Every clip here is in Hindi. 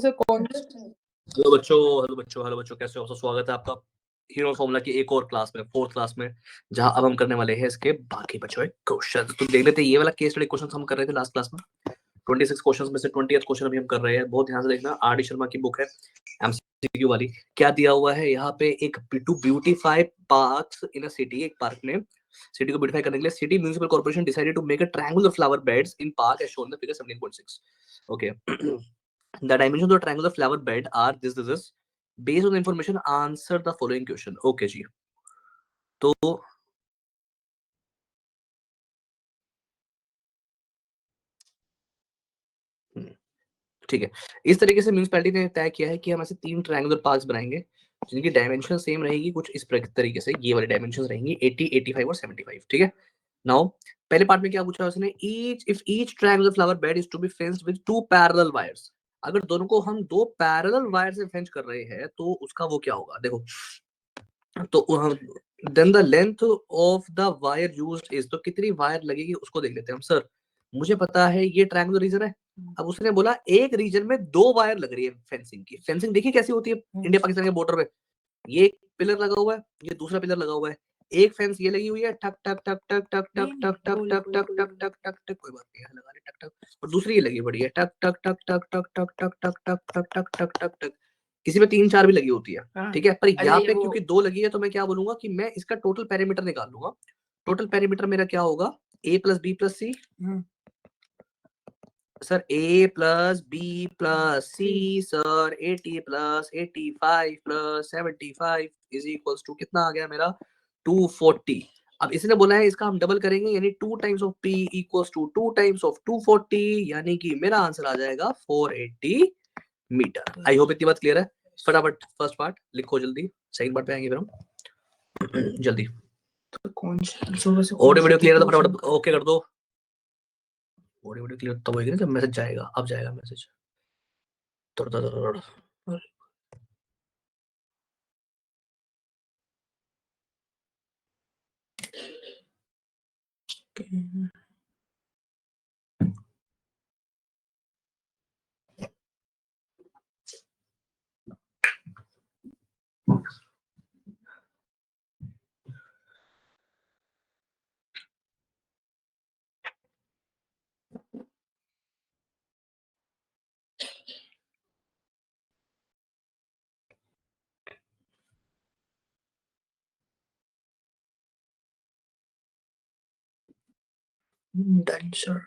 से कौन? हेलो बच्चों कैसे हो? सब स्वागत है आपका हीरो फॉर्मूला की एक और क्लास में, फोर्थ क्लास में, जहां अब हम करने वाले हैं इसके बाकी बचे हुए क्वेश्चन। तो देख लेते हैं, ये वाला केस स्टडी क्वेश्चन हम कर रहे थे लास्ट क्लास में। 26 क्वेश्चंस में से 20th क्वेश्चन अभी हम कर रहे हैं। बहुत ध्यान से देखना, आर डी शर्मा की बुक है एमसीक्यू वाली। क्या दिया हुआ है यहाँ पे? एक to beautify parks in a city, एक पार्क में सिटी को ब्यूटीफाई करने के लिए city municipal corporation decided to make a triangular flower beds in park as shown in the figure 17.6. Okay, the dimensions of the triangular flower bed are this. Based on the information, answer the following question. Okay जी, तो ठीक है। इस तरीके से म्यूनिसिपैलिटी ने तय किया है कि हम ऐसे 3 ट्रायंगुलर पार्क्स बनाएंगे जिनकी डायमेंशन सेम रहेगी, कुछ इस तरीके से ये वाली डायमेंशंस रहेंगी 80, 85 और 75। ठीक है। नाउ पहले पार्ट में क्या पूछा उसने? Each triangular flower bed is to be fenced with 2 parallel wires. अगर दोनों को हम 2 पैरेलल वायर से फेंस कर रहे हैं तो उसका वो क्या होगा? देखो, तो then the length of the wire used is, तो कितनी वायर लगेगी उसको देख लेते हैं हम। सर मुझे पता है ये ट्रायंगुलर रीजन है। अब उसने बोला एक रीजन में 2 वायर लग रही है फेंसिंग की। फेंसिंग देखिए कैसी होती है इंडिया पाकिस्तान के बॉर्डर पे। ये पिलर लगा हुआ है, ये दूसरा पिलर लगा हुआ है, एक फेंस ये लगी हुई है, टक टक टक टक टक टक टक टक टक टक टक टक टक टक, कोई बात नहीं है, लगा रहे टक टक। और दूसरी ये लगी पड़ी है, टक टक टक टक टक टक टक टक टक टक टक टक टक टक। किसी में 3-4 भी लगी होती है, ठीक है। पर यहाँ पे क्योंकि 2 लगी है तो मैं क्या बोलूंगा कि मैं इसका टोटल पेरीमीटर निकाल लूंगा। टोटल पेरीमीटर मेरा क्या होगा? a plus B plus C. Sir a plus B plus C sir 80 plus 85 plus 75 is equals to कितना आ गया मेरा? 240। अब इसने बोला है इसका हम डबल करेंगे, यानी 2 times of p equals to 2 times of 240, यानी कि मेरा आंसर आ जाएगा 480 मीटर। आई होप इतनी बात क्लियर है। फटाफट फर्स्ट पार्ट लिखो जल्दी, सेकंड पार्ट पे आएंगे फिर हम जल्दी। तो कौन सा ऑडियो वीडियो क्लियर है तो फटाफट ओके कर दो। ऑडियो वीडियो क्लियर तब होएगी ना जब मैसेज जाएगा। अब जाएगा मैसेज। Done, sir.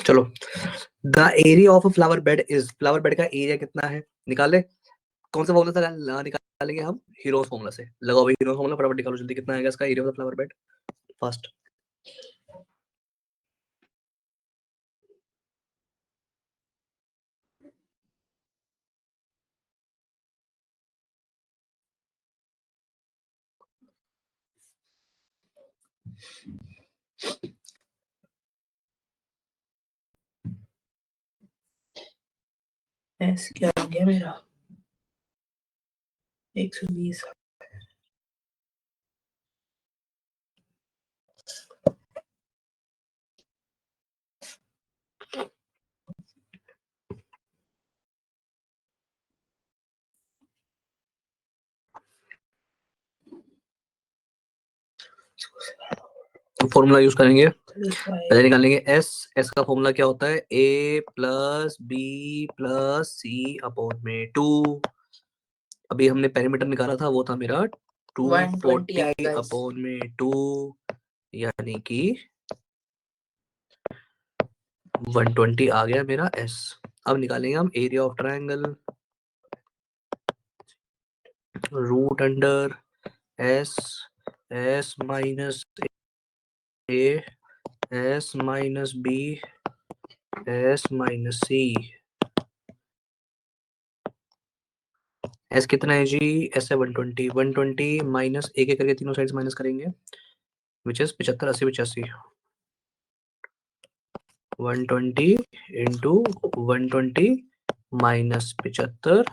चलो, the area of a flower bed is, flower bed का एरिया कितना है निकाल ले। कौन सा फॉर्मूला से निकालेंगे हम? हीरोज फॉर्मूला से। लगाओ भाई हीरोज फॉर्मूला, फटाफट निकालो जल्दी, कितना आएगा इसका area of the flower bed first. S क्या आ गया मेरा? 120। फॉर्मूला यूज करेंगे, पहले निकालेंगे एस। एस का फॉर्मूला क्या होता है? ए प्लस बी प्लस सी अपॉन में 2 अभी हमने पेरीमीटर निकाला था, वो था मेरा 240 अपॉन में 2, यानी कि 120 आ गया मेरा एस। अब निकालेंगे हम area of triangle, root under S, S minus A, S minus B, S minus C. S कितना है जी? एस है 120, 120 माइनस एक एक करके तीनों साइड माइनस करेंगे, which is 75, 80, 85। 120 into 120 minus 75,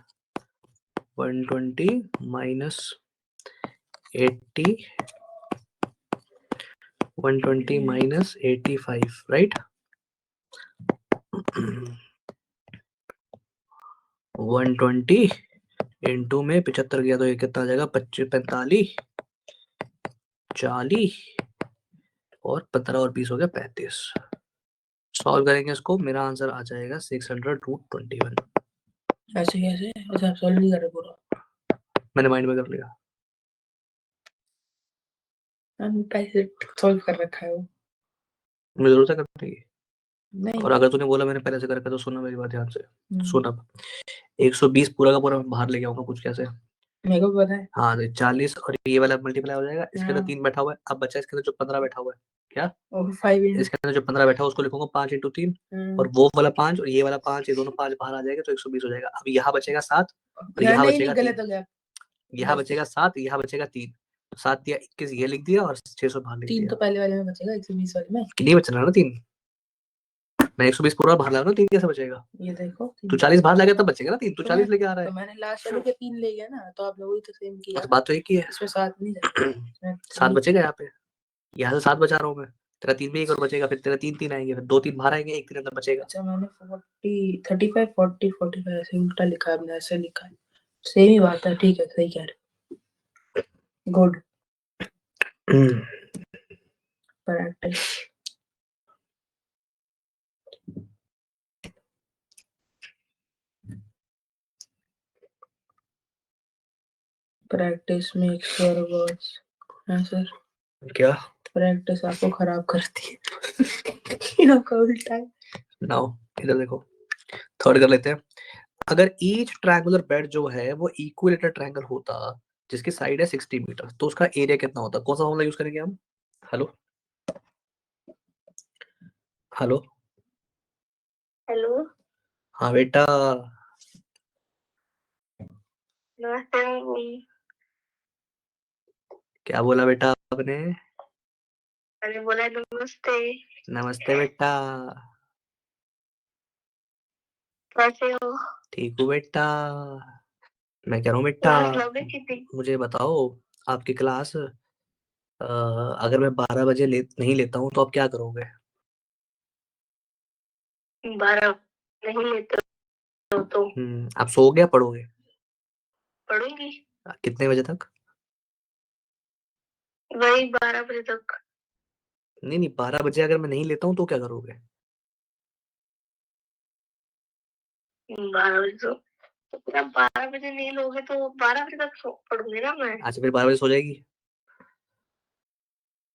120 minus 80, 120 minus 85, right. 120 into में 75 गया तो ये कितना आ जाएगा? 25, 45, 40 और 15 और 20 हो गया 35। सॉल्व करेंगे इसको, मेरा आंसर आ जाएगा 600√21। ऐसे कैसे? अच्छा सॉल्व नहीं कर रहे पूरा, मैंने माइंड में कर लिया। कैसे सॉल्व कर रखा है वो? मुझे जरूरत है करने की? नहीं। और अगर तूने बोला मैंने पहले से कर रखा तो सुनना मेरी बात ध्यान से। सुन अब, 120 पूरा का पूरा मैं बाहर लेके आऊंगा कुछ कैसे। मेरे को पता है। हाँ तो 40 और ये वाला मल्टीप्लाई हो जाएगा, इसके अंदर 3 बैठा हुआ है, अब बचा इसके अंदर जो 15 बैठा हुआ है, क्या 5 इसके अंदर जो 15 बैठा हुआ है उसको लिखूंगा 5 इंटू 3, और वो वाला 5 और ये वाला 5, ये दोनों 5 बाहर आ जाएगा तो 120 हो जाएगा। अब यहाँ बचेगा 7 और यहाँ बचेगा 3, गलत हो गया। यहाँ बचेगा 7, यहाँ बचेगा 3, 7 या 21 ये लिख दिया और 600 बाहर लिख 3 दिया। तो पहले वाले में बचेगा, 120 वाले में नहीं बचना ना 3, मैं 120 पूरा बाहर ला रहा हूँ, 3 कैसे बचेगा? ये देखो तू 40 बाहर लाएगा तब बचेगा ना 3, तू तो 40 लेके आ रहा है। तो मैंने लास्ट वाले के 3 ले गया ना, तो आप लोगों ने तो सेम किया, बस बात तो एक ही है, इसमें 7 नहीं जाएगा। 7 बचेगा यहाँ पे, यहाँ से 7 बचा रहा हूँ मैं, तेरा 3 में एक और बचेगा, फिर तेरा 3 3 आएंगे, फिर 2 3 बाहर आएंगे, 1 3 अंदर बचेगा। अच्छा मैंने 40 35 40 45 ऐसे उल्टा लिखा है, हमने ऐसे लिखा है, सेम ही बात है। ठीक है, सही कह रहे, good practice. Practice makes worse, हाँ सर। क्या प्रैक्टिस आपको खराब करती है। आपका उल्टा है। नाउ इधर देखो, थर्ड कर लेते हैं। अगर ईच ट्रायंगुलर बेड जो है वो इक्विलेटरल ट्रायंगल होता जिसकी साइड है 60 मीटर, तो उसका एरिया कितना होता? कौन सा फॉर्मूला यूज करेंगे हम? हेलो हेलो हेलो हाँ बेटा, नमस्ते। क्या बोला बेटा आपने? मैंने बोला नमस्ते। नमस्ते बेटा, कैसे हो? ठीक हूँ बेटा। मैं कह रहा हूँ बेटा, मुझे बताओ आपकी क्लास अगर मैं 12 बजे नहीं लेता हूँ तो आप क्या करोगे? 12 नहीं लेते हो तो आप सोओगे या पढ़ोगे? पढ़ूंगी। कितने बजे तक? वही 12 बजे तक। नहीं नहीं, 12 बजे अगर मैं नहीं लेता हूँ तो क्या करोगे? 12 बजे तो आप 12 बजे नहीं लोगे तो 12 बजे तक पढ़ूंगी ना मैं। अच्छा फिर 12 बजे सो जाएगी?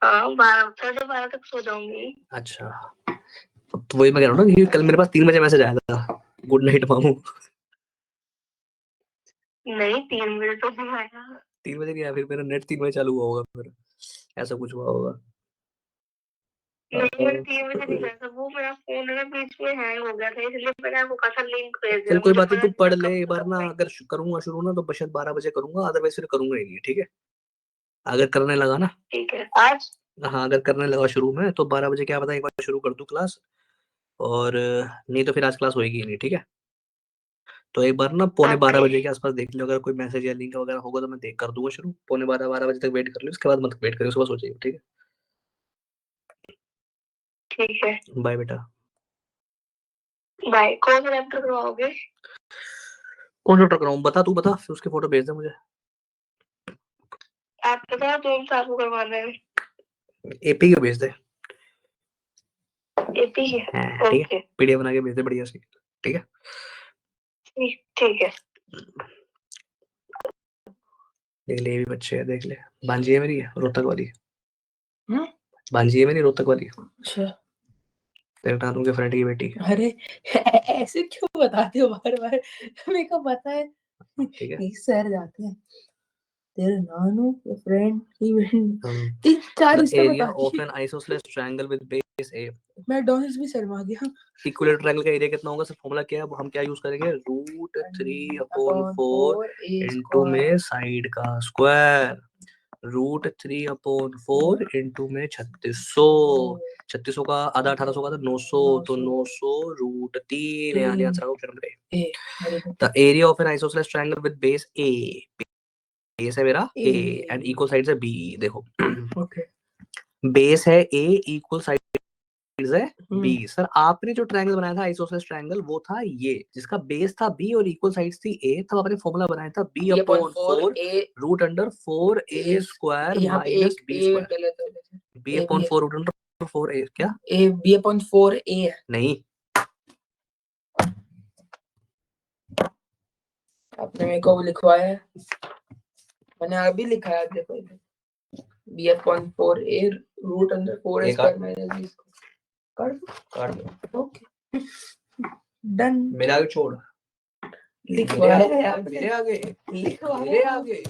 हाँ 12 साढ़े 12 तक सो जाऊंगी। अच्छा, तो वही मैं कह रहा हूँ ना कि कल मेरे पास 3 बजे मैसेज आया था, गुड नाइट मामू। नहीं 3 बजे तो नहीं आया। 3 बजे नहीं आया, फिर मेरा नेट 3 बजे चालू हुआ होगा, फिर ऐसा कुछ हुआ होगा। नहीं मैं 3 बजे नहीं गया था, वो मेरा फोन है ना बीच में हैंग हो गया था, इसलिए मैंने आपको कहा था लिंक भेज चल देना। कोई मुझे बात नहीं, पता तू पढ़ नहीं ले कब एक बार ना, अगर करूंगा शुरू ना तो शायद 12 बजे करूंगा, अदरवाइज फिर करूंगा ही नहीं, ठीक है? अगर करने लगा ना, ठीक है आज। हाँ अगर करने लगा शुरू में तो 12 बजे क्या पता एक बार शुरू कर दूं क्लास, और नहीं तो फिर आज क्लास होएगी ही नहीं, ठीक है? तो एक बार ना 11:45 के आसपास देख लियो, अगर कोई मैसेज या लिंक वगैरह होगा तो मैं देख कर दूंगा शुरू, 11:45 बजे तक वेट कर लियो, उसके बाद मत वेट करियो, सुबह सो जाइए, ठीक है? ठीक है बाय बेटा। बाय। कौन सा लैपटॉप करवाओगे? कौन सा टक रहा हूँ बता, तू बता, फिर उसकी फोटो भेज दे मुझे। आप बताओ कौन सा आपको करवाना है। एपी का भेज दे। एपी है, हाँ, ठीक है, ओके पीडीएफ बना के भेज दे बढ़िया सी, ठीक है? ठीक है। देख ले, ये भी बच्चे है, देख ले। भांजी है मेरी, रोहतक वाली। हम्म? भांजी है मेरी, रोहतक वाली। अच्छा, तेरे नानू के फ्रेंड की बेटी। अरे ऐसे क्यों बताते हो बार बार? मेरे को पता है, ठीक है। इस शहर जाते हैं। तेरे नानू के फ्रेंड की बेटी, हम 3-4 the इसका area बता of दिए। an isosceles triangle with base A। McDonald's भी शर्मा गया। इक्विलेटरल ट्रायंगल का एरिया कितना होगा सर? फॉर्मूला क्या है? वो हम क्या यूज करेंगे? √3/4 इनटू में साइड का स्क्वायर। √3/4 इनटू में 3600। 3600 का आधा 1800 का था 900, तो 900 √3 यानी answer option number A. The area of an isosceles triangle with base A. Base है मेरा ए एंड इक्वल साइड्स है बी। देखो ओके, बेस है ए, इक्वल साइड है बी। सर आपने जो ट्रायंगल बनाया था आइसोसेलेस ट्रायंगल, वो था ये जिसका बेस था बी और इक्वल साइड्स थी ए। तब आपने फॉर्मूला बनाया था b/4 √4a² minus b square. b/4 √4a क्या? ए b/4 ए है। नहीं, आपने मेरे को लिखवाया है, मैंने अभी लिखा है, देखो b/4 a √4a square minus b square. काट दो। Okay, done. मेरे आगे छोड़, लिखवाया है यार, मेरे आगे, लिखवाया, मेरे आगे,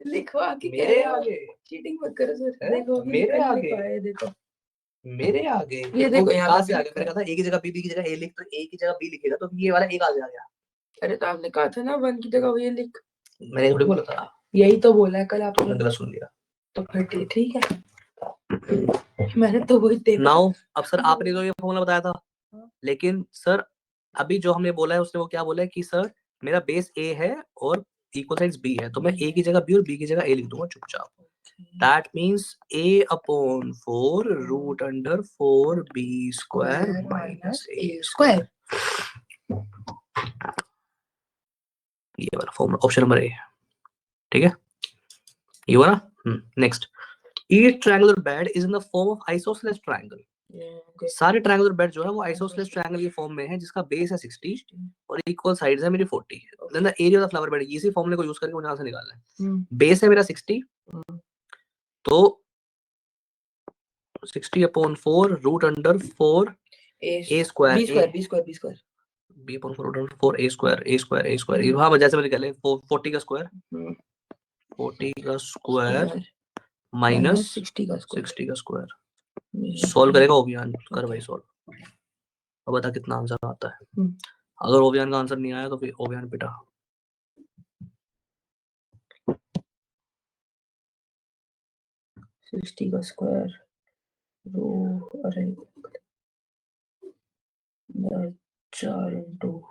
लिखवा के मेरे आगे, चीटिंग मत करो सर। देखो मेरे आगे, लिखवाया, देखो मेरे आगे। ये देखो यहाँ कहाँ पे से आ गया? मैंने कहा था ए की जगह बी की जगह ए लिख, तो ए की जगह बी लिखेगा तो ये वाला ए कहाँ से आ गया? अरे तो आपने कहा था ना 1 की जगह ये लिख। मैंने थोड़ी बोला था, यही तो बोला है कल आपने। गलत सुन लिया। तो फिर ठीक है, मैंने तो वही देखा। नाउ अब सर आपने तो ये फॉर्मूला बताया था, लेकिन सर अभी जो हमने बोला है उसने वो क्या बोला है कि सर मेरा बेस ए है और इक्वल साइड्स बी है, तो मैं ए की जगह बी और बी की जगह ए लिख दूंगा चुपचाप। That means a/4 √4b² minus a square. ये वाला फॉर्मूला ऑप्शन नंबर ए, ठीक है? ये वाला। Next, each triangular bed is in the form of isosceles triangle। सारे ट्रायंगुलर बेड जो है वो आइसोसेलेस ट्रायंगल की फॉर्म में है, जिसका बेस है 60 और इक्वल साइड्स है मेरी 40। Then the area of the flower bed, इसी फॉर्मूले को यूज करके मुझे यहां से निकालना है। बेस है मेरा 60, तो 60/4 √4 a square b/4 a square. हाँ जैसे मैंने निकाले 40 का स्क्वायर, 40 का स्क्वायर माइनस 60 का स्क्वायर। सॉल्व करेगा ओबियान, कर भाई सॉल्व। अब बता कितना आंसर आता है। अगर ओबियान का आंसर नहीं आया तो फिर ओबियान पिटा। सिक्सटी का स्क्वायर अरे 4 इंटू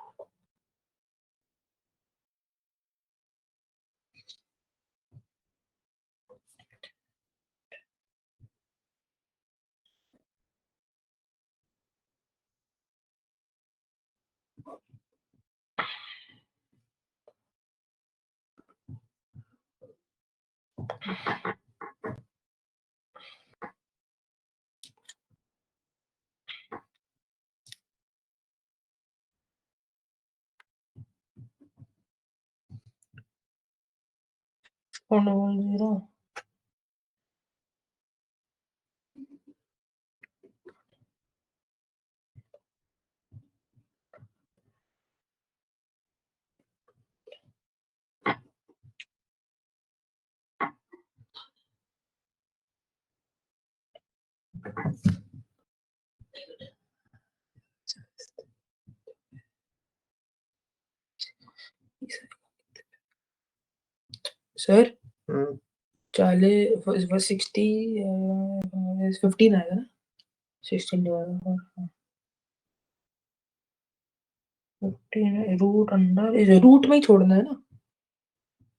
जीरो। सर 40 60 15 आएगा ना? 16 15 रूट अंदर, इस रूट में ही छोड़ना है ना?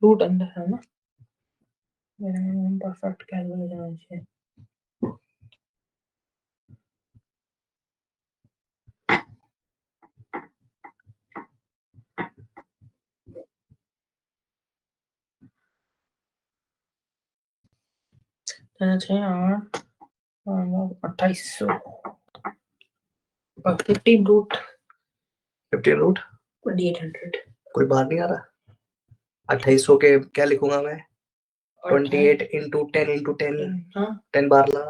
रूट अंदर है ना? परफेक्ट कैलकुलेशन होनी चाहिए। चाहिए 8 2800 15 रूट 2800। कोई बाहर नहीं आ रहा। 2800 के क्या लिखूंगा मैं? 28 into 10 into 10 हाँ 10 बार ला।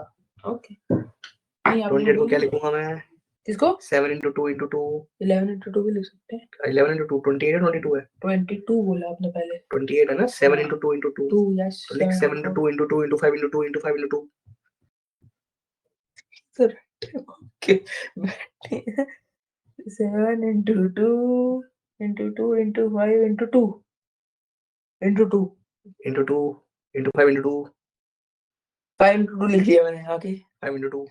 ओके नहीं आप 28 को क्या लिखूंगा मैं? किसको 7 into 2 into 2 11 into 2 भी लिख सकते हैं 11 into 2 28 है 22 है 22 बोला आपने पहले 28 है ना 7 into 2 into 2 2 यस तो लिख 7 into 2 into 2 into 5 into 2 into 5 into 2 sir okay 7 into 2 into 2 into 5 into 2 into 2 into 2 into 5 into 2 5 into 2 लिख दिया मैंने आगे 5 into 2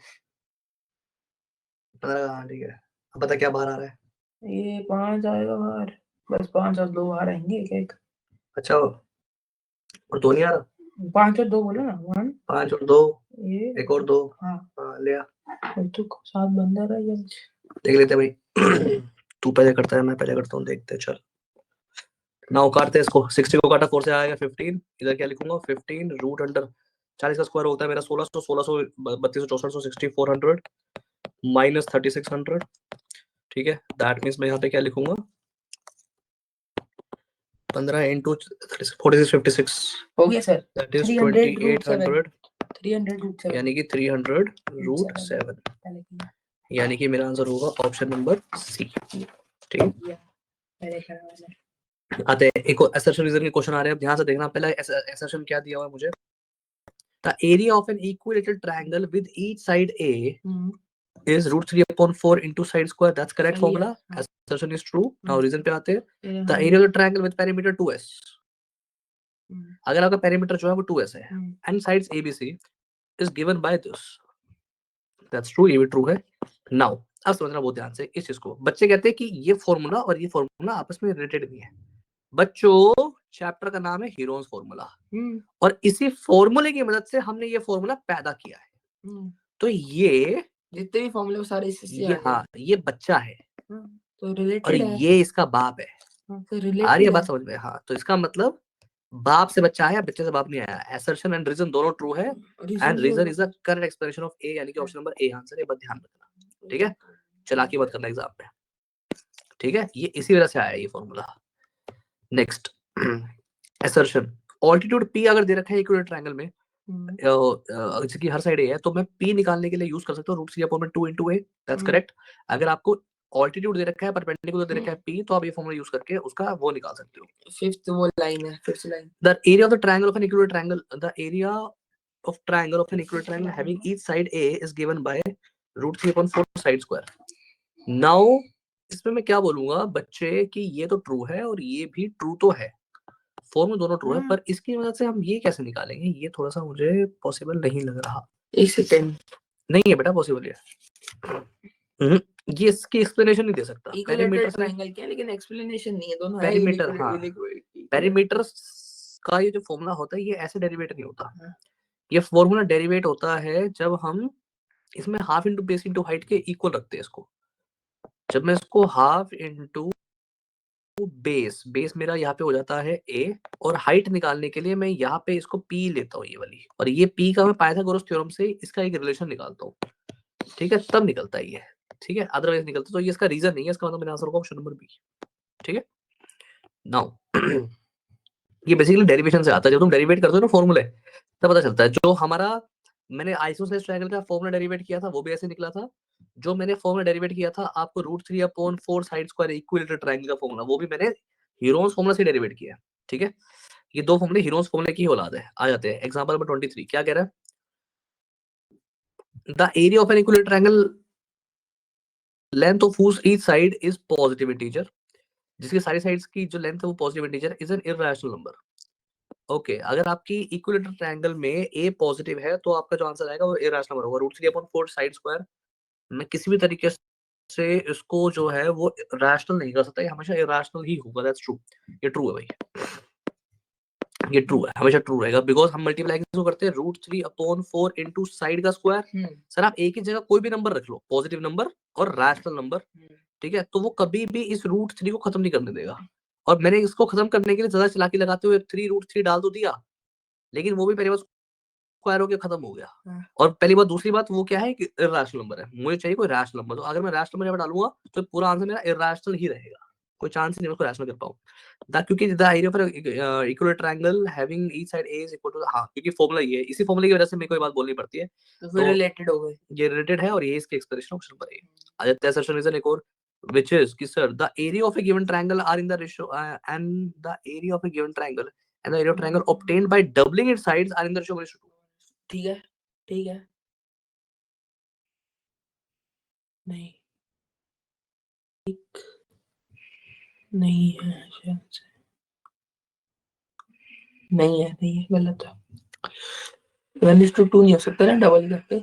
हाँ ठीक है। अब पता क्या बाहर आ रहा है? ये 5 आएगा बाहर बस 5 और 2 बाहर आएंगे एक अच्छा और 2 नहीं आ रहा 5 और 2 बोलो ना 1 5 और 2 ये एक और 2 हाँ ले आ तो 7 बंदा रहा ये देख लेते हैं भाई तू पहले करता है मैं पहले करता हूँ देखते हैं चल नाउ काटते हैं इसको 60 को काटा 4 से आएगा 15 इधर क्या लिखूंगा 15 रूट अंडर 40 का स्क्वायर होता है मेरा 1600 32 6400 6400 माइनस 3600 ठीक है दैट मींस मैं यहाँ पे क्या लिखूंगा 15 into 46 56 हो गया सर दैट इज 300 2800 यानी कि 300 रूट 7 यानी कि मेरा आंसर होगा ऑप्शन नंबर सी ठीक है आते हैं एक असर्शन रीजन के क्वेश्चन आ रहे हैं ध्यान से देखना पहला असर्शन क्या दिया हुआ है मुझे the area of an equilateral triangle with each side A is root 3 upon 4 into side square that's correct formula assertion is true now reason पे आते हैं the area of the triangle with perimeter 2s अगर आपका perimeter जो है वो 2s है and sides abc is given by this that's true ये भी true है now अब समझना बहुत ध्यान से इस चीज को बच्चे कहते हैं कि ये फॉर्मूला और ये फॉर्मूला आपस में रिलेटेड नहीं है बच्चों चैप्टर का नाम है हीरोन्स फॉर्मूला और इसी फॉर्मूले की मदद से हमने ये फॉर्मूला पैदा किया है तो ये जितने भी फॉर्मूले वो सारे इससे ये हाँ ये बच्चा है तो रिलेटेड और है। ये इसका बाप है तो रिलेटेड आ रही है बात समझ में हाँ तो इसका मतलब बाप से बच्चा आया बच्चे से बाप नहीं आया असर्शन एंड रीजन दोनों ट्रू है and reason is the correct explanation of A यानी कि ऑप्शन नंबर ए आंसर है बस ध्यान रखना ठीक है चालाकी मत करना एग्जाम में ठीक है ये इसी वजह से आया ये formula next assertion altitude P अगर दे रखा है इक्विलेटरल ट्रायंगल में जैसे कि हर साइड ए है तो मैं पी निकालने के लिए यूज कर सकता हूँ root 3 upon 2 into a that's correct अगर आपको ऑल्टीट्यूड दे रखा है परपेंडिकुलर दे रखा है पी तो आप ये फॉर्मूला यूज करके उसका वो निकाल सकते हो फिफ्थ वो लाइन है fifth line the area of the triangle of an equilateral triangle the area of triangle of an equilateral triangle having each side a is given by root 3 upon 4 side square now इसमें मैं क्या बोलूंगा बच्चे कि ये तो ट्रू है और ये भी ट्रू तो है फॉर्मूला दोनों ट्रू है पर इसकी मदद से हम ये कैसे निकालेंगे ये थोड़ा सा मुझे पॉसिबल नहीं लग रहा एक सेकंड नहीं है बेटा पॉसिबल ये इसकी एक्सप्लेनेशन नहीं दे सकता पेरीमीटर ट्रायंगल क्या लेकिन एक्सप्लेनेशन नहीं है दोनों पेरीमीटर हाँ पेरीमीटर का ये जो फॉर्मूला होता है ये ऐसे डेरिवेट नहीं होता ये फॉर्मूला डेरिवेट होता है जब हम इसमें half into base into height के इक्वल रखते हैं इसको जब मैं इसको हाफ इंटू बेस मेरा यहाँ पे हो जाता है a और हाइट निकालने के लिए मैं यहाँ पे इसको p लेता हूँ ये वाली और ये p का मैं पाइथागोरस थ्योरम से इसका एक रिलेशन निकालता हूँ ठीक है तब निकलता है ये ठीक है अदरवाइज निकलता तो ये इसका रीजन नहीं है इसका मतलब मेरा आंसर होगा ऑप्शन नंबर बी ठीक है नाउ ये बेसिकली डेरिवेशन से आता है जब तुम डेरिवेट करते हो ना फॉर्मूले तब पता चलता है जो हमारा मैंने आइसोसेलेस ट्रायंगल का फॉर्मूला डेरिवेट किया था वो भी ऐसे निकला था जो मैंने फॉर्मूला डेरिवेट किया था आपको root 3 upon 4 side square equilateral triangle का फॉर्मूला वो भी मैंने हीरोन्स फॉर्मूला से डेरिवेट किया ठीक है ये दो फॉर्मूले हीरोन्स फॉर्मूले की औलाद है आ जाते हैं एग्जांपल नंबर 23 क्या कह रहा है the area of an equilateral triangle length of whose each side is positive integer जिसकी सारी साइड्स की जो लेंथ है वो positive integer is an irrational number okay अगर आपकी इक्विलेटरल ट्रायंगल में a पॉजिटिव है तो आपका जो आंसर आएगा वो इररेशनल नंबर होगा रूट 3 अपॉन 4 साइड स्क्वायर मैं किसी भी तरीके से इसको जो है वो रैशनल नहीं कर सकता ये हमेशा इररेशनल ही होगा दैट्स ट्रू ये ट्रू है भाई ये ट्रू है हमेशा ट्रू रहेगा बिकॉज हम मल्टीप्लाई किसको करते हैं रूट 3 अपॉन 4 इनटू साइड का स्क्वायर सर आप एक ही जगह कोई भी नंबर रख लो पॉजिटिव नंबर और रैशनल नंबर ठीक है तो वो कभी भी इस रूट 3 को खत्म नहीं करने देगा और मैंने इसको खत्म करने के लिए ज्यादा चालाकी लगाते हुए 3 रूट 3 डाल तो दिया लेकिन वो भी पहली बार स्क्वायर होकर खत्म हो गया और पहली बात दूसरी बात वो क्या है कि इररेशनल नंबर है मुझे चाहिए कोई रैशनल नंबर तो अगर मैं रैशनल नंबर डालूंगा तो पूरा आंसर मेरा इररेशनल ही रहेगा कोई चांस ही नहीं उसको रैशनल कर पाऊँ क्योंकि the area of equal triangle having each side A is equal to हाँ, क्योंकि फॉर्मूला ये है, इसी फॉर्मूले की वजह से मेरे को ये बात बोलनी पड़ती है, तो फिर रिलेटेड हो गए, ये रिलेटेड है और ये इसके एक्सप्रेशन ऑप्शन पर है। आदित्य assertion is an एक और which is कि sir the area of a given triangle are in the ratio and the area of a given triangle and the area of triangle obtained by doubling its sides are in the ratio 1:2. ठीक है, ठीक है, नहीं नहीं है शायद से, नहीं है, नहीं है, गलत है। 1:2 नहीं हो सकता ना डबल करके,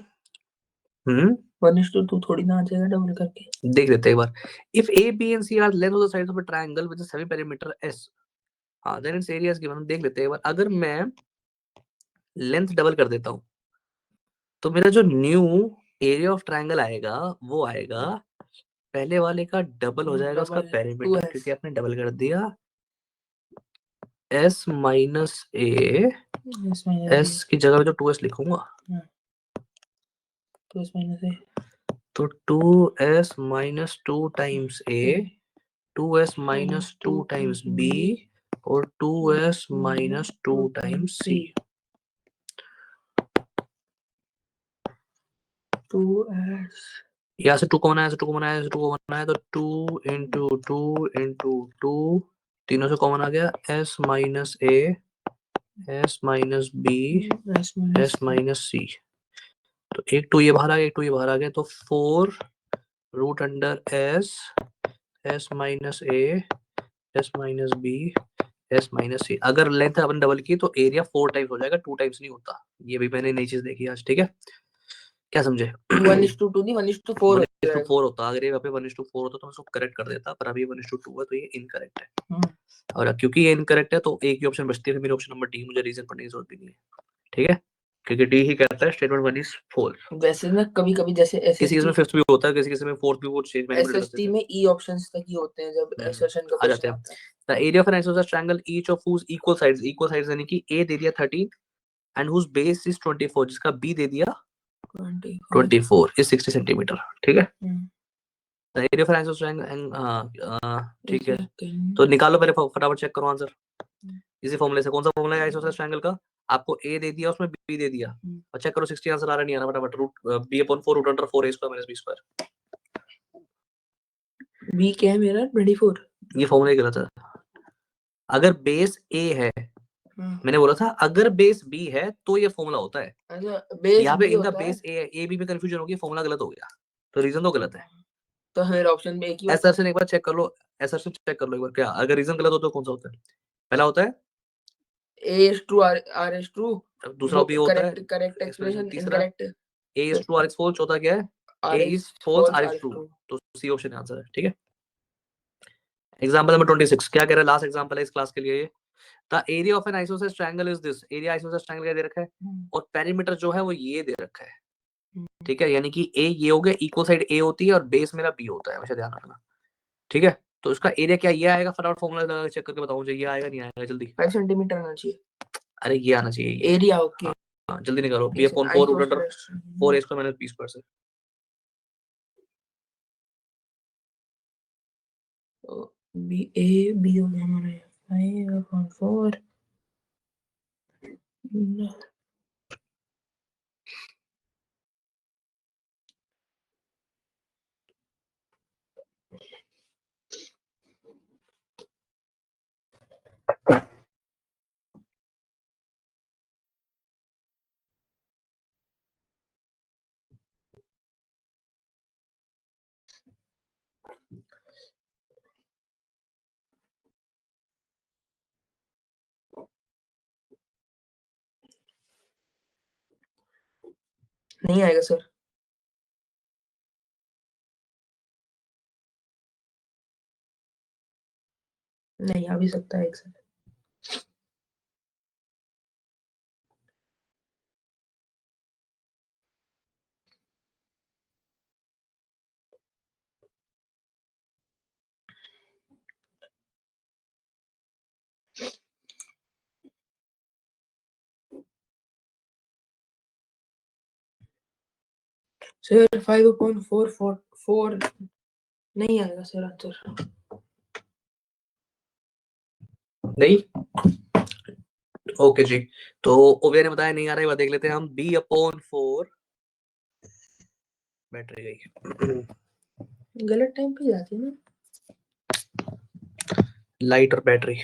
1:2 थोड़ी ना आ जाएगा डबल करके। देख लेते हैं एक बार। If A B and C are length of the sides of a triangle with semi perimeter S, हाँ then its area is given. हम देख लेते हैं एक बार। अगर मैं लेंथ डबल कर देता हूँ तो मेरा जो न्यू एरिया ऑफ ट्रायंगल आएगा वो आएगा पहले वाले का डबल हो जाएगा उसका पेरीमीटर, क्योंकि आपने डबल कर दिया। s माइनस ए, s की जगह पे जो 2s लिखूंगा, तो 2s minus 2 times a, 2s minus 2 times b और 2s minus 2 times c। 2s यहाँ से 2 कॉमन आया, 2 कॉमन आया, 2 कॉमन आया, तो 2 इंटू 2 इंटू 2, तीनों से कॉमन आ गया। s minus a, s minus b, s minus c। तो एक 2 ये बाहर आ गया, एक 2 ये बाहर आ गया, तो 4 root under s, s minus a, s minus b, s minus c। अगर लेंथ अपन डबल की तो एरिया 4 टाइम्स हो जाएगा, 2 टाइम्स नहीं होता। ये भी मैंने नई चीज देखी आज, ठीक है? क्या समझे? 1:2 नहीं 1:4 1:4 होता। अगर ये यहाँ पे 1:4 होता तो मैं उसको करेक्ट कर देता, पर अभी 1:2 है तो ये इनकरेक्ट है। और क्योंकि ये इनकरेक्ट है तो एक ही ऑप्शन बचती है, मेरी ऑप्शन नंबर डी। मुझे रीजन पढ़ने की जरूरत भी नहीं है, ठीक है? क्योंकि डी ही कहता है स्टेटमेंट 1 इज फॉल्स। वैसे ना कभी कभी जैसे किसी केस में फिफ्थ भी होता है, किसी केस में फोर्थ भी, वो चेंज मैनुअली कर एसएसटी देते हैं। में ई ऑप्शंस तक ही होते हैं जब assertion का आ जाते क्वेश्चन हैं। आता है। The area of an isosceles triangle each of whose equal sides यानी कि ए दे दिया 13 एंड हुज बेस इज 24, जिसका बी दे दिया 24 इज 60 सेंटीमीटर, ठीक है? The area of an isosceles triangle, ठीक है। तो निकालो पहले, फटाफट चेक करो आंसर इसी फॉर्मूले से। कौन सा फॉर्मूला है आइसोसेलेस ट्रायंगल का? आपको ए दे दिया, उसमें बी दे दिया, और चेक करो 60 आंसर आ रहा नहीं आ रहा। फटाफट root B upon 4 root under 4 a square minus b square. B क्या है मेरा 24? ये फॉर्मूला गलत है। अगर बेस ए है, मैंने बोला था अगर बेस बी है तो ये फॉर्मूला होता है। अच्छा बेस यहाँ पे बी इनका होता है, बेस ए है, ए बी में कंफ्यूजन हो गई, फॉर्मूला गलत हो गया, तो रीजन तो गलत है। तो फिर ऑप्शन में एक ही होता है। एसर्शन एक बार चेक कर लो, एसर्शन चेक कर लो एक बार, क्या अगर रीजन गलत हो तो कौन सा होता है? पहला होता है a is true r is true, दूसरा बी होता है करेक्ट एक्सप्रेशन, तीसरा incorrect a is true r is false, चौथा क्या है a is false r is true, तो सी ऑप्शन आंसर है, ठीक है? एग्जांपल नंबर 26 क्या कह रहा है? लास्ट एग्जांपल है इस क्लास के लिए ये। The area of an isosceles triangle is this. Area isosceles triangle का दे रखा है और पेरीमीटर जो है वो ये दे रखा है, ठीक है? यानी कि ए ये हो गया, इक्वल साइड ए होती है और बेस मेरा बी होता है, हमेशा ध्यान रखना, ठीक है? तो इसका एरिया क्या ये आएगा? फटाफट फॉर्मूला लगा के चेक करके बताओ मुझे, ये आएगा नहीं आएगा? जल्दी 5 सेंटीमीटर आना चाहिए। अरे ये आना चाहिए एरिया, ओके। हाँ जल्दी निकालो। B upon 4 root under 4 a square minus b square से। बी ए बी हो गया हमारा 5/4 नहीं आएगा सर। नहीं आ भी सकता है एक सर। सर 5/4 4 नहीं आएगा सर आंसर। नहीं, ओके जी। तो ओबिया ने बताया नहीं आ रहा है, देख लेते हैं हम। B/4 बैटरी गई, गलत टाइम पे जाती है ना लाइट और बैटरी।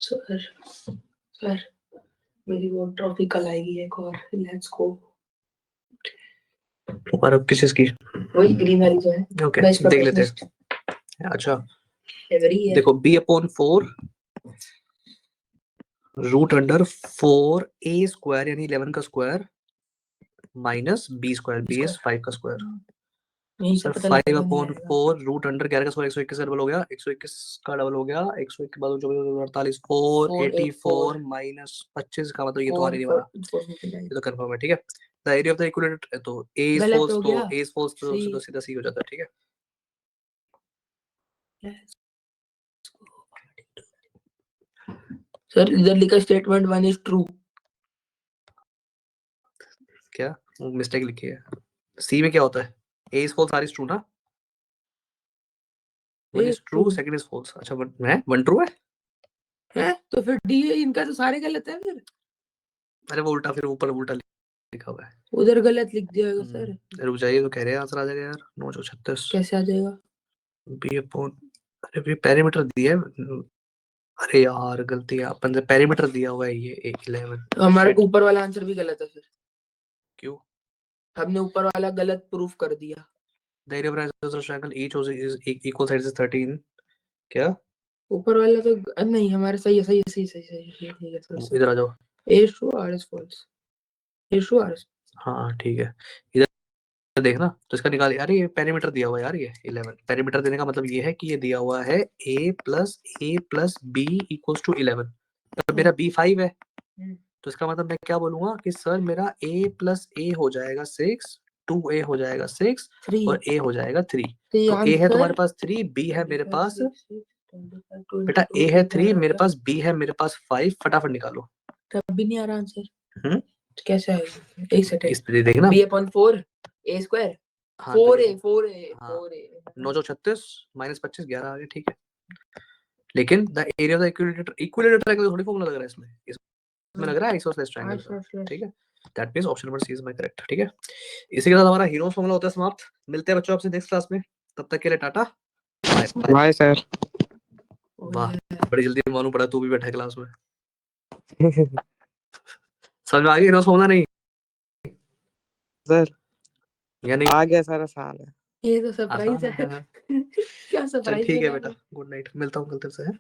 सर। सर मेरी वो ट्रॉफी कल आएगी एक और, लेट्स गो। और अब किस चीज की? वही ग्रीन वाली जो है, ओके बेस्ट देख लेते परफेक्शनिस्ट हैं। अच्छा एवरी ईयर। देखो, B/4 √4 A² यानी 11 का स्क्वायर माइनस B², BS 5 का स्क्वायर। यहीं से सर पता लगेगा, नहीं 5/4 √11 का स्क्वायर 121 का डबल हो गया, 121 का डबल हो गया, 101 के बाद 48, 484 माइनस 25 का मतलब ये तो आने नहीं वाला, ये तो कंफर्म है। ठीक है, the area of the equilateral, तो A इज गलत फॉल्स, हो तो गया। A इज फॉल्स तो सी। तो सीधा सी हो जाता है। ठीक है, सर इधर लिखा स्टेटमेंट 1 इज ट्रू। क्या मिस्टेक लिखी है? C में क्या होता है? A is false, R is true ना? 1 is true, second is false. अच्छा वन ट्रू है तो फिर डी इनका तो सारे गलत है फिर। अरे वो उल्टा, फिर ऊपर उल्टा लिखा हुआ है, उधर गलत लिख दिया होगा सर। रुक जाइए, तो कह रहे हैं आंसर आ जाएगा यार। 936 कैसे आ जाएगा? B/, अरे भी पैरामीटर दिया है। अरे यार गलती है, अपन ने पैरामीटर दिया हुआ है ये 11। तो हमारे ऊपर वाला आंसर भी गलत है फिर। क्यों? हमने ऊपर वाला गलत प्रूफ कर दिया। The area of isosceles triangle each is equal sides is 13। क्या ऊपर वाला तो नहीं, हमारा सही है, सही है, सही सही सही ठीक है सर। इधर आ जाओ। A true R is false, A true R. हाँ ठीक है, इधर देखना तो इसका निकाल। अरे ये पैरामीटर दिया हुआ है यार, ये 11 पैरामीटर देने का मतलब ये है कि ये दिया हुआ है A+A+B = 11। तो मेरा B5 है, तो इसका मतलब मैं क्या बोलूंगा कि सर मेरा A+A हो जाएगा 6, 2A हो जाएगा 6 और A हो जाएगा 3। तो A है तुम्हारे पास 3, B है मेरे पास, बेटा A है 3 मेरे पास, B है मेरे पास 5। फटाफट निकालो। तब भी नहीं आ रहा आंसर। कैसे आएगा? एक इस सेकंड। पे देखना। B/4 A²। हाँ 4A 4A हाँ 4A 936 माइनस 25 11 आ गया। ठीक है, लेकिन the area of the equilateral triangle थोड़ी फॉर्मूला लग रहा है इसमें लग रहा है आइसोसेलेस ट्रायंगल का। ठीक है, that means option number C is my correct. ठीक है, इसी के साथ हमारा हीरोज फॉर्मूला होता है समाप्त। मिलते हैं बच्चों आपसे नेक्स्ट क्लास में, तब तक के लिए टाटा बाय बाय सर। वाह बड़ी जल्दी मालूम पड़ा तू भी बैठा है क्लास में। समझ में आ गया हीरोज फॉर्मूला नहीं सर या नहीं? आ गया सारा साल है। ये तो सरप्राइज है। क्या चल सरप्राइज ठीक है है बेटा, गुड नाइट, मिलता हूँ कल तेरे से।